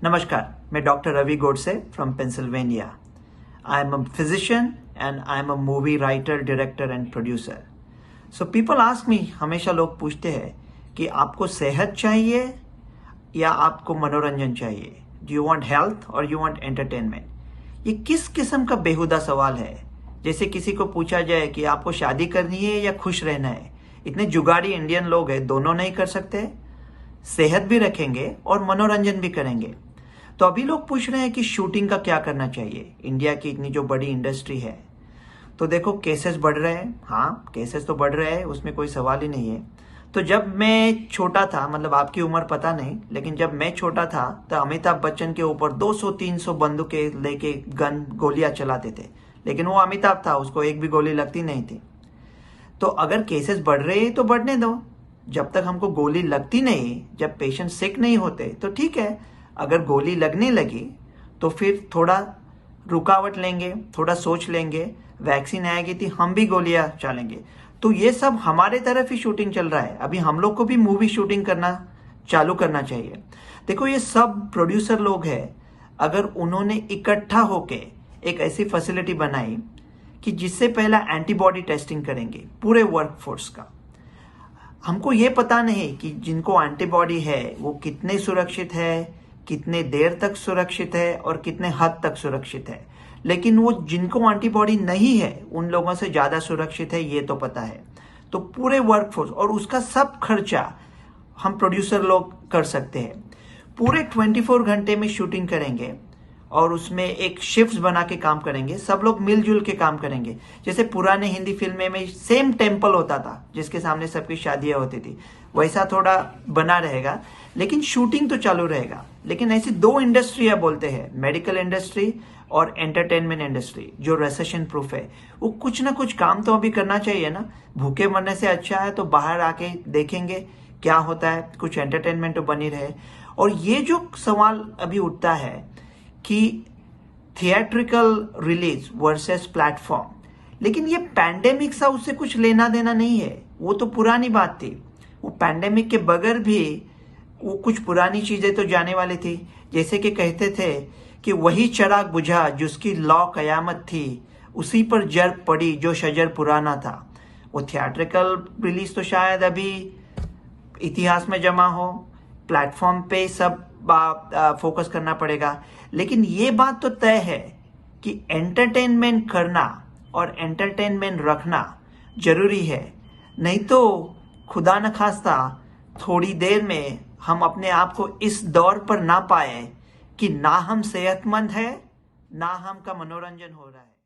नमस्कार, मैं doctor Ravi Godse from Pennsylvania. I am a physician and I am a movie writer, director and producer. So people ask me, हमेशा लोग पूछते हैं कि आपको सेहत चाहिए या आपको मनोरंजन चाहिए. Do you want health or you want entertainment? ये किस किस्म का बेहुदा सवाल है. जैसे किसी को पूछा जाए कि आपको शादी करनी है या खुश रहना है. इतने जुगाड़ी इंडियन लोग हैं, दोनों नहीं कर सकते. सेहत भी रखेंगे और मनोरंजन भी करेंगे. तो अभी लोग पूछ रहे हैं कि शूटिंग का क्या करना चाहिए. इंडिया की इतनी जो बड़ी इंडस्ट्री है, तो देखो केसेस बढ़ रहे हैं. हाँ, केसेस तो बढ़ रहे हैं, उसमें कोई सवाल ही नहीं है. तो जब मैं छोटा था, मतलब आपकी उम्र पता नहीं, लेकिन जब मैं छोटा था तो अमिताभ बच्चन के ऊपर 200-300 बंदूकें लेके गोलियां चलाते थे. लेकिन वो अमिताभ था, उसको एक भी गोली लगती नहीं थी. तो अगर केसेस बढ़ रहे हैं तो बढ़ने दो. जब तक हमको गोली लगती नहीं, जब पेशेंट सिक नहीं होते तो ठीक है. अगर गोली लगने लगी तो फिर थोड़ा रुकावट लेंगे, थोड़ा सोच लेंगे. वैक्सीन आएगी थी, हम भी गोलियां चलेंगे. तो ये सब हमारे तरफ ही शूटिंग चल रहा है. अभी हम लोग को भी मूवी शूटिंग करना चालू करना चाहिए. देखो, ये सब प्रोड्यूसर लोग हैं. अगर उन्होंने इकट्ठा होके एक ऐसी फैसिलिटी बनाई कि जिससे पहला एंटीबॉडी टेस्टिंग करेंगे पूरे वर्कफोर्स का. हमको ये पता नहीं कि जिनको एंटीबॉडी है वो कितने सुरक्षित है, कितने देर तक सुरक्षित है और कितने हद तक सुरक्षित है. लेकिन वो जिनको एंटीबॉडी नहीं है उन लोगों से ज्यादा सुरक्षित है, ये तो पता है. तो पूरे वर्कफोर्स और उसका सब खर्चा हम प्रोड्यूसर लोग कर सकते हैं. पूरे 24 घंटे में शूटिंग करेंगे और उसमें एक शिफ्ट बना के काम करेंगे. सब लोग मिलजुल के काम करेंगे. जैसे पुराने हिंदी फिल्में में सेम टेम्पल होता था जिसके सामने सबकी शादियां होती थी, वैसा थोड़ा बना रहेगा. लेकिन शूटिंग तो चालू रहेगा. लेकिन ऐसी दो इंडस्ट्रियां बोलते हैं, मेडिकल इंडस्ट्री और एंटरटेनमेंट इंडस्ट्री, जो रेसेशन प्रूफ है. वो कुछ ना कुछ काम तो अभी करना चाहिए ना. भूखे मरने से अच्छा है तो बाहर आके देखेंगे क्या होता है, कुछ एंटरटेनमेंट तो बनी रहे. और ये जो सवाल अभी उठता है कि थिएट्रिकल रिलीज वर्सेस प्लेटफॉर्म, लेकिन ये पैंडेमिक सा उससे कुछ लेना देना नहीं है. वो तो पुरानी बात थी. वो पैंडेमिक के बगैर भी वो कुछ पुरानी चीजें तो जाने वाली थी. जैसे कि कहते थे कि वही चिराग बुझा जिसकी लौ कयामत थी, उसी पर जर पड़ी जो शजर पुराना था. वो थिएट्रिकल रिलीज तो शायद अभी इतिहास में जमा हो. प्लेटफॉर्म पे सब फोकस करना पड़ेगा. लेकिन ये बात तो तय है कि एंटरटेनमेंट करना और एंटरटेनमेंट रखना जरूरी है. नहीं तो खुदा न खास्ता थोड़ी देर में हम अपने आप को इस दौर पर ना पाए कि ना हम सेहतमंद है, ना हम का मनोरंजन हो रहा है.